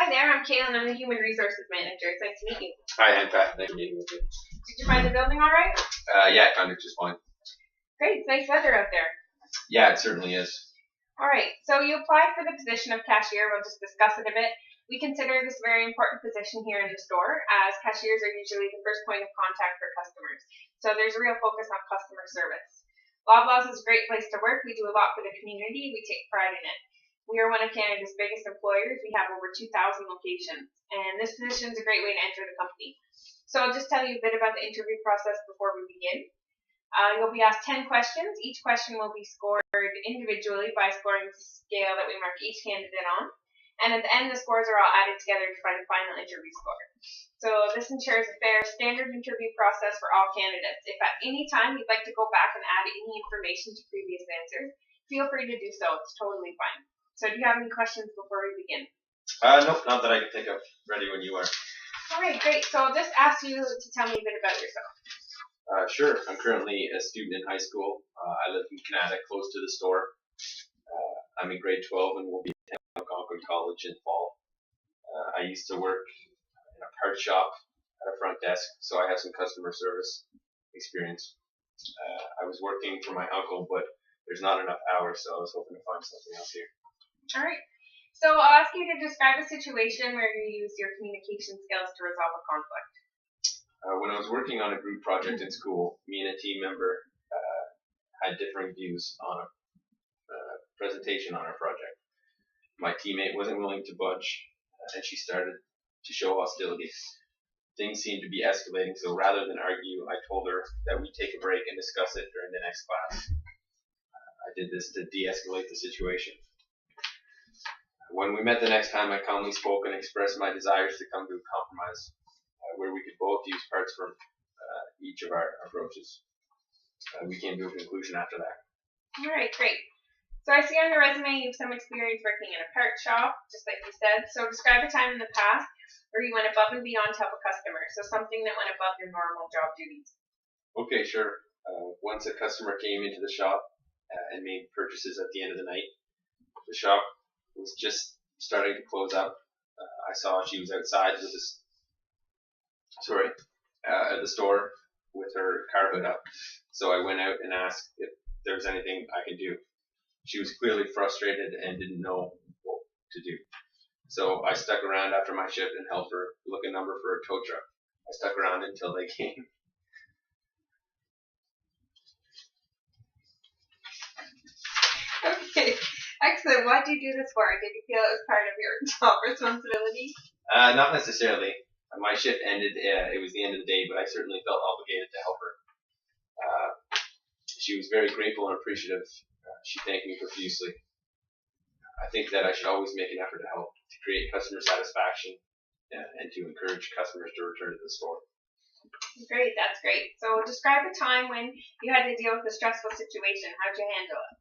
Hi there, I'm Caylan. I'm the Human Resources Manager. It's nice to meet you. Hi, I'm Pat. Nice meeting with you. Did you find the building all right? Yeah, I found it just fine. Great, it's nice weather out there. Yeah, it certainly is. All right, so you applied for the position of cashier. We'll just discuss it a bit. We consider this a very important position here in the store, as cashiers are usually the first point of contact for customers. So there's a real focus on customer service. Loblaws is a great place to work. We do a lot for the community. We take pride in it. We are one of Canada's biggest employers. We have over 2,000 locations, and this position is a great way to enter the company. So I'll just tell you a bit about the interview process before we begin. You'll be asked 10 questions. Each question will be scored individually by a scoring scale that we mark each candidate on. And at the end, the scores are all added together to find the final interview score. So this ensures a fair, standard interview process for all candidates. If at any time you'd like to go back and add any information to previous answers, feel free to do so. It's totally fine. So do you have any questions before we begin? Nope, not that I can think of. Ready when you are. All right, great. So I'll just ask you to tell me a bit about yourself. Sure. I'm currently a student in high school. I live in Canada, close to the store. I'm in grade 12 and will be attending Algonquin College in fall. I used to work in a part shop at a front desk, so I have some customer service experience. I was working for my uncle, but there's not enough hours, so I was hoping to find something else here. All right. So I'll ask you to describe a situation where you used your communication skills to resolve a conflict. When I was working on a group project in school, me and a team member had differing views on a presentation on our project. My teammate wasn't willing to budge, and she started to show hostility. Things seemed to be escalating, so rather than argue, I told her that we'd take a break and discuss it during the next class. I did this to de-escalate the situation. When we met the next time, I calmly spoke and expressed my desires to come to a compromise where we could both use parts from each of our approaches. We came to a conclusion after that. All right, great. So I see on your resume you have some experience working in a part shop, just like you said. So describe a time in the past where you went above and beyond to help a customer. So something that went above your normal job duties. Okay, sure. Once a customer came into the shop and made purchases at the end of the night. The shop was just starting to close up. I saw she was outside with at the store with her car hood up. So I went out and asked if there was anything I could do. She was clearly frustrated and didn't know what to do. So I stuck around after my shift and helped her look a number for a tow truck. I stuck around until they came. Okay, excellent. What did you do this for? Did you feel it was part of your job responsibility? Not necessarily. My shift ended, it was the end of the day, but I certainly felt obligated to help her. She was very grateful and appreciative. She thanked me profusely. I think that I should always make an effort to help, to create customer satisfaction, and to encourage customers to return to the store. Great, that's great. So describe a time when you had to deal with a stressful situation. How'd you handle it?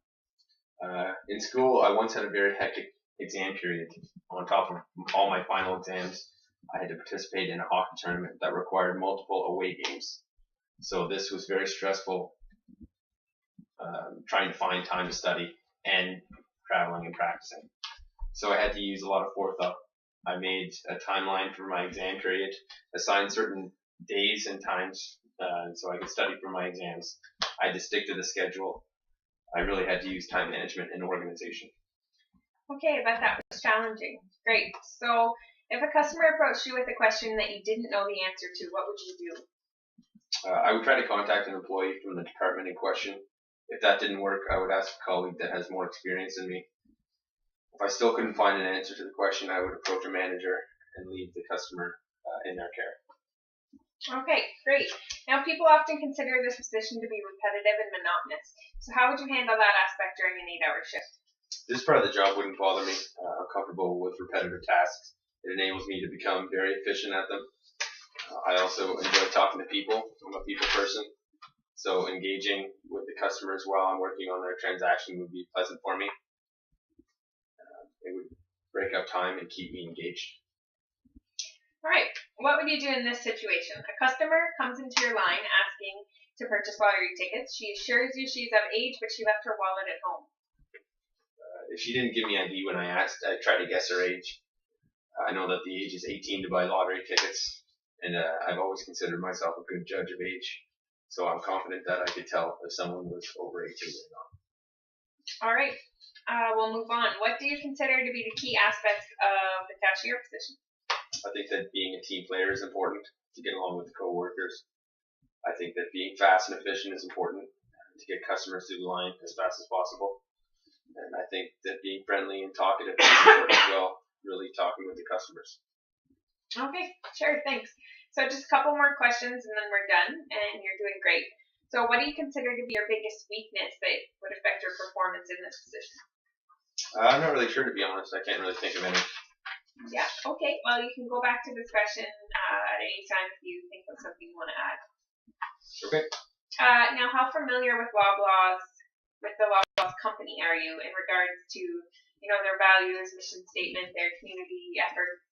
In school, I once had a very hectic exam period. On top of all my final exams, I had to participate in a hockey tournament that required multiple away games. So this was very stressful, trying to find time to study and traveling and practicing. So I had to use a lot of forethought. I made a timeline for my exam period, assigned certain days and times so I could study for my exams. I had to stick to the schedule. I really had to use time management and organization. Okay, but that was challenging. Great. So if a customer approached you with a question that you didn't know the answer to, what would you do? I would try to contact an employee from the department in question. If that didn't work, I would ask a colleague that has more experience than me. If I still couldn't find an answer to the question, I would approach a manager and leave the customer in their care. Okay, great. Now, people often consider this position to be repetitive and monotonous. So how would you handle that aspect during an 8-hour shift? This part of the job wouldn't bother me. I'm comfortable with repetitive tasks. It enables me to become very efficient at them. I also enjoy talking to people. I'm a people person. So engaging with the customers while I'm working on their transaction would be pleasant for me. It would break up time and keep me engaged. All right. What would you do in this situation? A customer comes into your line asking to purchase lottery tickets. She assures you she's of age, but she left her wallet at home. If she didn't give me ID when I asked, I'd try to guess her age. I know that the age is 18 to buy lottery tickets, and I've always considered myself a good judge of age. So I'm confident that I could tell if someone was over 18 or not. All right. We'll move on. What do you consider to be the key aspects of the cashier position? I think that being a team player is important to get along with the coworkers. I think that being fast and efficient is important to get customers through the line as fast as possible. And I think that being friendly and talkative is important as well, really talking with the customers. Okay, sure, thanks. So just a couple more questions and then we're done, and you're doing great. So what do you consider to be your biggest weakness that would affect your performance in this position? I'm not really sure, to be honest. I can't really think of any. Yeah, okay. Well, you can go back to this question at any time if you think of something you want to add. Okay. Now, how familiar with the Loblaws company are you in regards to, their values, mission statement, their community efforts?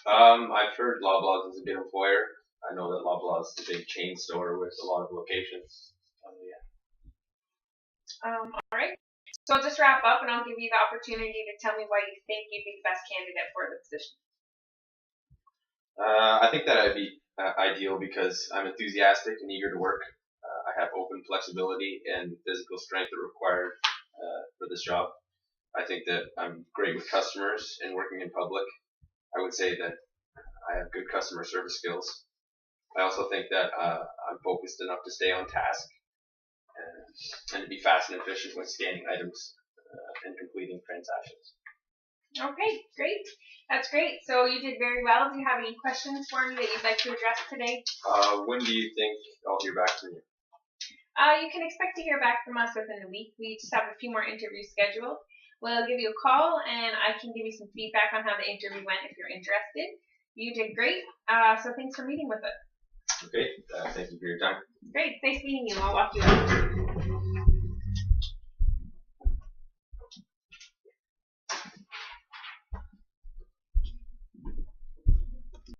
I've heard Loblaws is a good employer. I know that Loblaws is a big chain store with a lot of locations. Yeah. All right. So I'll just wrap up and I'll give you the opportunity to tell me why you think you'd be the best candidate for the position. I think that I'd be ideal because I'm enthusiastic and eager to work. I have open flexibility and physical strength that are required for this job. I think that I'm great with customers and working in public. I would say that I have good customer service skills. I also think that I'm focused enough to stay on task and to be fast and efficient with scanning items and completing transactions. Okay, great. That's great. So you did very well. Do you have any questions for me that you'd like to address today? When do you think I'll hear back from you? You can expect to hear back from us within the week. We just have a few more interviews scheduled. We'll give you a call and I can give you some feedback on how the interview went if you're interested. You did great. So thanks for meeting with us. Okay. Thank you for your time. Great. Nice meeting you. I'll walk you out.